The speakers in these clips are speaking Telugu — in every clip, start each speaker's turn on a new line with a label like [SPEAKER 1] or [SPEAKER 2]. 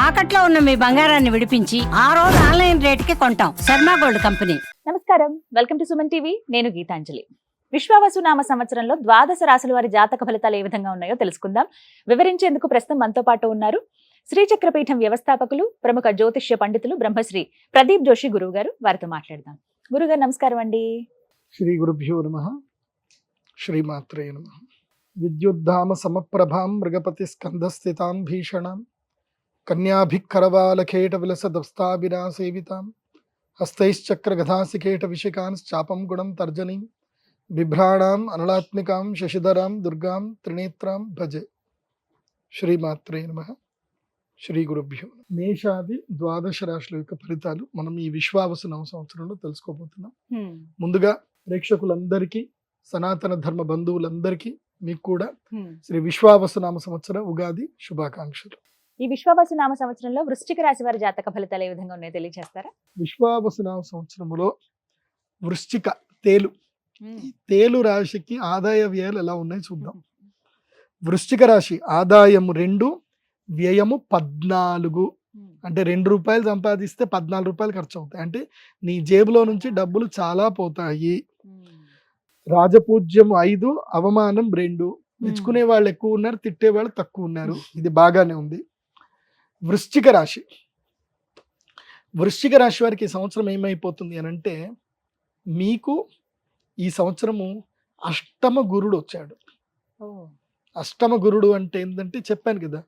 [SPEAKER 1] తాకట్లో ఉన్న మీ బంగారాన్ని విడిపించి ఆ రోజు ఆన్లైన్ రేటుకి కొంటాం. Sharma gold company.
[SPEAKER 2] నమస్కారం, వెల్కమ్ టు సుమన్ టీవీ. నేను గీతాంజలి. విశ్వావసు నామ సంవత్సరంలో ద్వాదశ రాశుల వారి జాతక ఫలితాలు ఏ విధంగా ఉన్నాయో తెలుసుకుందాం. వివరించేందుకు ప్రస్తుతం మనతో పాటు ఉన్నారు శ్రీచక్రపీఠం వ్యవస్థాపకులు, ప్రముఖ జ్యోతిష్య పండితులు బ్రహ్మశ్రీ ప్రదీప్ జోషి గురువు గారు. వారితో మాట్లాడదాం. గురుగారు నమస్కారం అండి.
[SPEAKER 3] శ్రీ గురుభ్యో నమః. శ్రీమాత్రే నమః. విద్యుద్ధామ సమప్రభాం మృగపతి స్కంధస్థితాం భీషణాం కన్యాభిక్కరవాలకేట విలసదస్తాభిరా సేవితాం హస్తైశ్చక్ర గదాసికేట విశికాంశ్చాపం గుణం తర్జనీం బిభ్రాణాం అనలాత్మికాం శశిధరాం దుర్గాం త్రినేత్రాం భజే. శ్రీమాత్రే నమః. శ్రీ గురుభ్యో. మేషాది ద్వాదశ రాశుల యొక్క ఫలితాలు మనం ఈ విశ్వావసు నవ సంవత్సరంలో తెలుసుకోబోతున్నాం. ముందుగా ప్రేక్షకులందరికీ, సనాతన ధర్మ బంధువులందరికీ మీకు కూడా శ్రీ విశ్వావసు నామ సంవత్సర ఉగాది శుభాకాంక్షలు.
[SPEAKER 2] ఈ విశ్వావసు నామ సంవత్సరంలో వృశ్చిక రాశి వారి జాతక ఫలితాలు ఏ విధంగా ఉన్నాయో తెలియజేస్తారా?
[SPEAKER 3] విశ్వావసు నామ సంవత్సరంలో వృశ్చిక తేలు రాశికి ఆదాయ వ్యయాలు ఎలా ఉన్నాయి చూద్దాం. వృశ్చిక రాశి ఆదాయము 2, వ్యయము 14. అంటే ₹2 సంపాదిస్తే ₹14 ఖర్చు అవుతాయి. అంటే నీ జేబులో నుంచి డబ్బులు చాలా పోతాయి. రాజపూజ్యం 5, అవమానం 2. మెచ్చుకునే వాళ్ళు ఎక్కువ ఉన్నారు, తిట్టే వాళ్ళు తక్కువ ఉన్నారు. ఇది బాగానే ఉంది. వృశ్చిక రాశి వారికి ఈ సంవత్సరం ఏమైపోతుంది అని అంటే, మీకు ఈ సంవత్సరము అష్టమ గురుడు వచ్చాడు. అష్టమ గురుడు అంటే ఏంటంటే చెప్పాను కదా,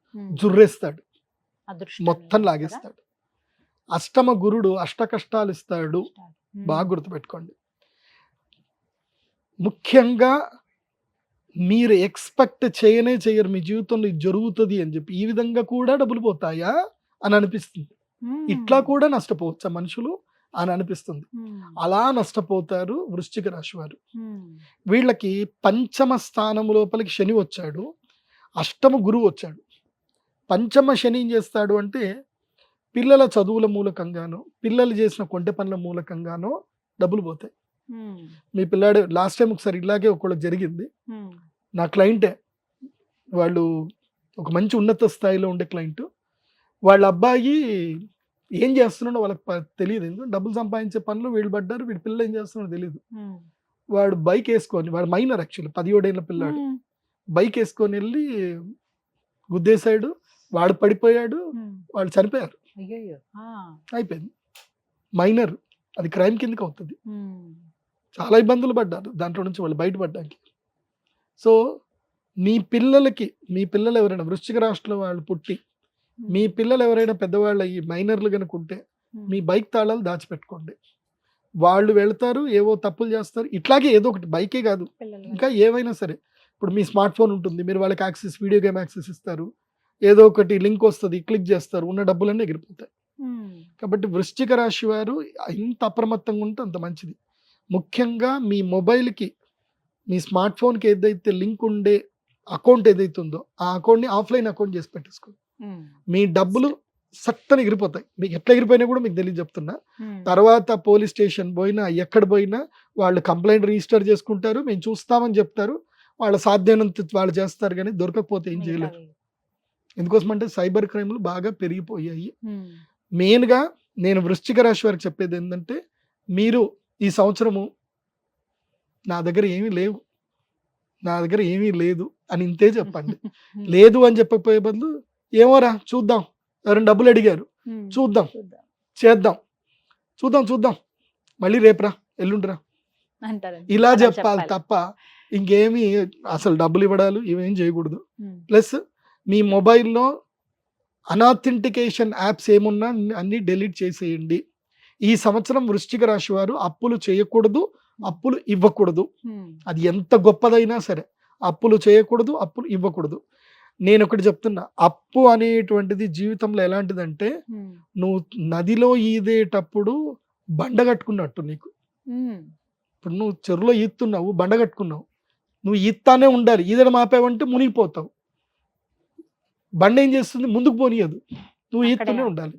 [SPEAKER 3] జుర్రేస్తాడు, మొత్తం లాగేస్తాడు. అష్టమ గురుడు అష్ట కష్టాలు ఇస్తాడు. బాగా గుర్తుపెట్టుకోండి. ముఖ్యంగా మీరు ఎక్స్పెక్ట్ చేయరు మీ జీవితంలో ఇది జరుగుతుంది అని చెప్పి. ఈ విధంగా కూడా డబ్బులు పోతాయా అని అనిపిస్తుంది. ఇట్లా కూడా నష్టపోవచ్చా మనుషులు అని అనిపిస్తుంది. అలా నష్టపోతారు వృశ్చిక రాశి వారు. వీళ్ళకి పంచమ స్థానం లోపలికి శని వచ్చాడు, అష్టమ గురువు వచ్చాడు. పంచమ శని ఏం చేస్తాడు అంటే, పిల్లల చదువుల మూలకంగానో, పిల్లలు చేసిన కొంటె పనుల మూలకంగానో డబ్బులు పోతాయి. మీ పిల్లాడు లాస్ట్ టైం ఒకసారి ఇలాగే ఒకళ్ళకి జరిగింది. నా క్లయింటే, వాళ్ళు ఒక మంచి ఉన్నత స్థాయిలో ఉండే క్లయింట్. వాళ్ళ అబ్బాయి ఏం చేస్తున్నాడో వాళ్ళకి తెలియదు. ఎందుకంటే డబ్బులు సంపాదించే పనులు వీళ్ళు పడ్డారు, వీడి పిల్లలు ఏం చేస్తున్నాడో తెలియదు. వాడు బైక్ వేసుకొని, వాడు మైనర్ యాక్చువల్లీ 17 ఏళ్ళ పిల్లాడు, బైక్ వేసుకొని వెళ్ళి గుద్దేశాడు. వాడు పడిపోయాడు, వాళ్ళు చనిపోయారు. అయిపోయింది. మైనర్, అది క్రైమ్ కిందకి అవుతుంది. చాలా ఇబ్బందులు పడ్డారు దాంట్లో నుంచి వాళ్ళు బయటపడ్డానికి. సో మీ పిల్లలు ఎవరైనా వృశ్చిక రాశిలో వాళ్ళు పుట్టి, మీ పిల్లలు ఎవరైనా పెద్దవాళ్ళు అయ్యి మైనర్లు కనుక ఉంటే, మీ బైక్ తాళాలు దాచిపెట్టుకోండి. వాళ్ళు వెళ్తారు, ఏవో తప్పులు చేస్తారు. ఇట్లాగే ఏదో ఒకటి, బైకే కాదు ఇంకా ఏవైనా సరే. ఇప్పుడు మీ స్మార్ట్ ఫోన్ ఉంటుంది, మీరు వాళ్ళకి యాక్సెస్, వీడియో గేమ్ యాక్సెస్ ఇస్తారు, ఏదో ఒకటి లింక్ వస్తుంది, క్లిక్ చేస్తారు, ఉన్న డబ్బులన్నీ ఎగిరిపోతాయి. కాబట్టి వృశ్చిక రాశి వారు ఎంత అప్రమత్తంగా ఉంటే అంత మంచిది. ముఖ్యంగా మీ మొబైల్కి, మీ స్మార్ట్ ఫోన్కి ఏదైతే లింక్ ఉండే అకౌంట్ ఏదైతే ఉందో ఆ అకౌంట్ని ఆఫ్లైన్ అకౌంట్ చేసి పెట్టేసుకోండి. మీ డబ్బులు సత్తని ఎగిరిపోతాయి. మీకు ఎట్లా ఎగిరిపోయినా కూడా మీకు తెలియదు చెప్తున్నా. తర్వాత పోలీస్ స్టేషన్ పోయినా, ఎక్కడ పోయినా వాళ్ళు కంప్లైంట్ రిజిస్టర్ చేసుకుంటారు, మేము చూస్తామని చెప్తారు. వాళ్ళ సాధ్యమైనంత వాళ్ళు చేస్తారు, కానీ దొరకకపోతే ఏం చేయలేరు. ఎందుకోసం అంటే సైబర్ క్రైమ్లు బాగా పెరిగిపోయాయి. మెయిన్గా నేను వృశ్చిక రాశి వారికి చెప్పేది ఏంటంటే, మీరు ఈ సంవత్సరము నా దగ్గర ఏమీ లేదు అని ఇంతే చెప్పండి. లేదు అని చెప్పకపోయే బదులు, ఏమోరా చూద్దాం, ఎవరైనా డబ్బులు అడిగారు, చూద్దాం, చేద్దాం, చూద్దాం, మళ్ళీ రేపురా, ఎల్లుండిరా, ఇలా చెప్పాలి తప్ప ఇంకేమీ అసలు డబ్బులు ఇవ్వడాలు ఇవేం చేయకూడదు. ప్లస్ మీ మొబైల్లో అనాథెంటికేషన్ యాప్స్ ఏమున్నా అన్ని డెలీట్ చేసేయండి. ఈ సంవత్సరం వృశ్చిక రాశి వారు అప్పులు చేయకూడదు, అప్పులు ఇవ్వకూడదు. అది ఎంత గొప్పదైనా సరే అప్పులు చేయకూడదు, అప్పులు ఇవ్వకూడదు. నేను ఒకటి చెప్తున్నా, అప్పు అనేటువంటిది జీవితంలో ఎలాంటిదంటే, నువ్వు నదిలో ఈదేటప్పుడు బండ కట్టుకున్నట్టు. నీకు ఇప్పుడు నువ్వు చెరువులో ఈత్తున్నావు, బండ కట్టుకున్నావు, నువ్వు ఈత్తానే ఉండాలి. ఈదడం ఆపావంటే మునిగిపోతావు. బండ ఏం చేస్తుంది, ముందుకు పోనీయదు, నువ్వు ఈత్తూనే ఉండాలి.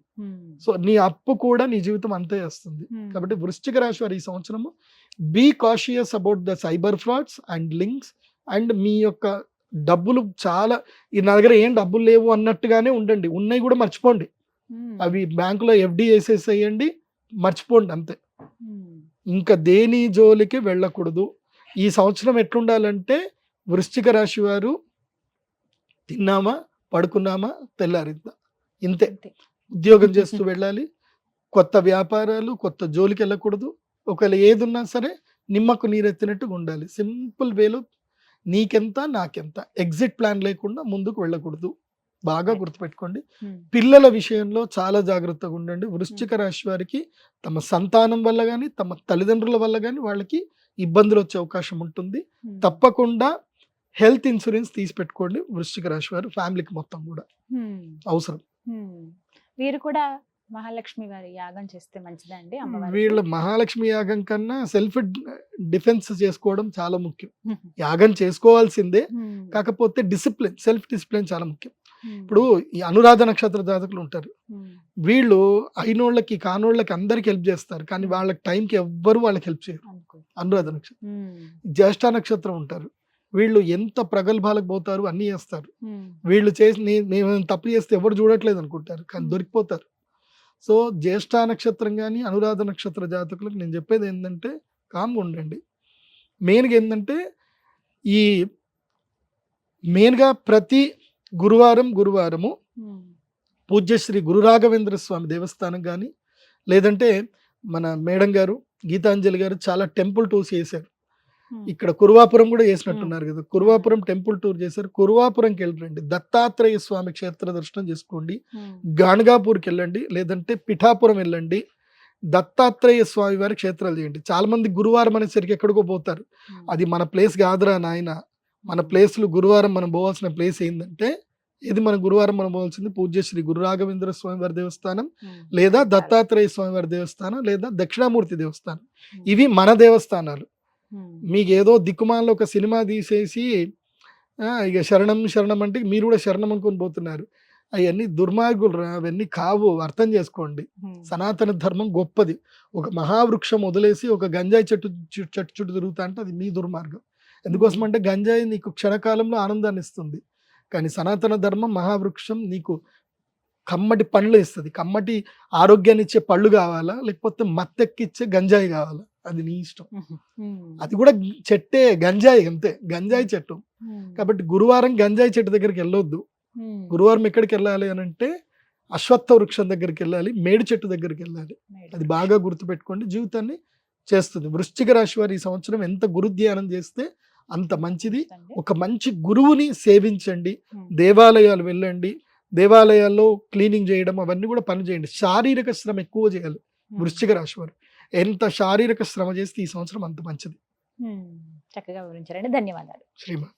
[SPEAKER 3] సో నీ అప్పు కూడా నీ జీవితం అంతే వస్తుంది. కాబట్టి వృశ్చిక రాశి వారు ఈ సంవత్సరము be cautious about the cyber frauds and links. And మీ యొక్క డబ్బులు చాలా, నా దగ్గర ఏం డబ్బులు లేవు అన్నట్టుగానే ఉండండి. ఉన్నాయి కూడా మర్చిపోండి. అవి బ్యాంకులో ఎఫ్డి వేసేసేయండి, మర్చిపోండి అంతే. ఇంకా దేని జోలికి వెళ్ళకూడదు. ఈ సంవత్సరం ఎట్లుండాలంటే వృశ్చిక రాశి వారు తిన్నామా, పడుకున్నామా, తెల్లారిందా, ఇంతే. ఉద్యోగం చేస్తూ వెళ్ళాలి. కొత్త వ్యాపారాలు, కొత్త జోలికి వెళ్ళకూడదు. ఒకవేళ ఏది ఉన్నా సరే నిమ్మకు నీరెత్తినట్టుగా ఉండాలి. సింపుల్ వేలో నీకెంత నాకెంత, ఎగ్జిట్ ప్లాన్ లేకుండా ముందుకు వెళ్ళకూడదు. బాగా గుర్తుపెట్టుకోండి. పిల్లల విషయంలో చాలా జాగ్రత్తగా ఉండండి. వృశ్చిక రాశి వారికి తమ సంతానం వల్ల కానీ, తమ తల్లిదండ్రుల వల్ల కానీ వాళ్ళకి ఇబ్బందులు వచ్చే అవకాశం ఉంటుంది. తప్పకుండా హెల్త్ ఇన్సూరెన్స్ తీసి పెట్టుకోండి వృశ్చిక రాశి వారు. ఫ్యామిలీకి మొత్తం కూడా అవసరం.
[SPEAKER 2] వీరు కూడా మహాలక్ష్మి వారి యాగం చేస్తే మంచిదా అండి?
[SPEAKER 3] వీళ్ళ మహాలక్ష్మి యాగం కన్నా సెల్ఫ్ డిఫెన్స్ చేసుకోవడం చాలా ముఖ్యం. యాగం చేసుకోవాల్సిందే, కాకపోతే డిసిప్లిన్, సెల్ఫ్ డిసిప్లిన్ చాలా ముఖ్యం. ఇప్పుడు ఈ అనురాధ నక్షత్ర జాతకులు ఉంటారు. వీళ్ళు అయినోళ్ళకి కానోళ్ళకి అందరికి హెల్ప్ చేస్తారు, కానీ వాళ్ళకి టైంకి ఎవ్వరు వాళ్ళకి హెల్ప్ చేయరు. అనురాధ నక్షత్రం. జ్యేష్ఠ నక్షత్రం ఉంటారు. వీళ్ళు ఎంత ప్రగల్భాలకు పోతారు, అన్ని చేస్తారు. వీళ్ళు చేసి నేను తప్పు చేస్తే ఎవరు చూడట్లేదు అనుకుంటారు, కానీ దొరికిపోతారు. సో జ్యేష్ఠ నక్షత్రం కానీ అనురాధ నక్షత్ర జాతకులకు నేను చెప్పేది ఏంటంటే కామ్గా ఉండండి. మెయిన్గా ఏంటంటే మెయిన్గా ప్రతి గురువారము పూజ్య శ్రీ గురు రాఘవేంద్ర స్వామి దేవస్థానం కానీ, లేదంటే మన మేడం గారు గీతాంజలి గారు చాలా టెంపుల్ టూర్స్ చేశారు. ఇక్కడ కురువాపురం కూడా చేసినట్టున్నారు కదా, కురువాపురం టెంపుల్ టూర్ చేశారు. కురువాపురంకి వెళ్ళండి, దత్తాత్రేయ స్వామి క్షేత్ర దర్శనం చేసుకోండి. గాణగాపూర్కి వెళ్ళండి, లేదంటే పిఠాపురం వెళ్ళండి. దత్తాత్రేయ స్వామి వారి క్షేత్రాలు చేయండి. చాలా మంది గురువారం అనేసరికి ఎక్కడికో పోతారు. అది మన ప్లేస్ కాదురా నాయన. మన ప్లేస్లు గురువారం మనం పోవాల్సిన ప్లేస్ ఏంటంటే, ఇది మన గురువారం మనం పోవాల్సింది పూజ్య శ్రీ గురు రాఘవేంద్ర స్వామి వారి దేవస్థానం, లేదా దత్తాత్రేయ స్వామి వారి దేవస్థానం, లేదా దక్షిణామూర్తి దేవస్థానం. ఇవి మన దేవస్థానాలు. మీకు ఏదో దిక్కుమాలలో ఒక సినిమా తీసేసి ఇక శరణం శరణం అంటే మీరు కూడా శరణం అనుకొని పోతున్నారు. అవన్నీ దుర్మార్గులు రా, అవన్నీ కావు, అర్థం చేసుకోండి. సనాతన ధర్మం గొప్పది. ఒక మహావృక్షం వదిలేసి ఒక గంజాయి చెట్టు చుట్టూ తిరుగుతా అంటే అది మీ దుర్మార్గం. ఎందుకోసం అంటే గంజాయి నీకు క్షణకాలంలో ఆనందాన్ని ఇస్తుంది, కానీ సనాతన ధర్మం మహావృక్షం నీకు కమ్మటి పండ్లు ఇస్తుంది. కమ్మటి ఆరోగ్యాన్ని ఇచ్చే పళ్ళు కావాలా, లేకపోతే మత్తెక్కిచ్చే గంజాయి కావాలా, అది నీ ఇష్టం. అది కూడా చెట్టే, గంజాయి అంతే, గంజాయి చెట్టు. కాబట్టి గురువారం గంజాయి చెట్టు దగ్గరికి వెళ్ళొద్దు. గురువారం ఎక్కడికి వెళ్ళాలి అని అంటే అశ్వత్థ వృక్షం దగ్గరికి వెళ్ళాలి, మేడి చెట్టు దగ్గరికి వెళ్ళాలి. అది బాగా గుర్తుపెట్టుకోండి, జీవితాన్ని చేస్తుంది. వృశ్చిక రాశి వారు ఈ సంవత్సరం ఎంత గురు ధ్యానం చేస్తే అంత మంచిది. ఒక మంచి గురువుని సేవించండి, దేవాలయాలు వెళ్ళండి, దేవాలయాల్లో క్లీనింగ్ చేయడం అవన్నీ కూడా పని చేయండి. శారీరక శ్రమ ఎక్కువ చేయాలి వృశ్చిక రాశి వారు. ఎంత శారీరక శ్రమ చేస్తే ఈ సంవత్సరం అంత మంచిది.
[SPEAKER 2] చక్కగా వివరించారండి, ధన్యవాదాలు.
[SPEAKER 3] శ్రీమాత.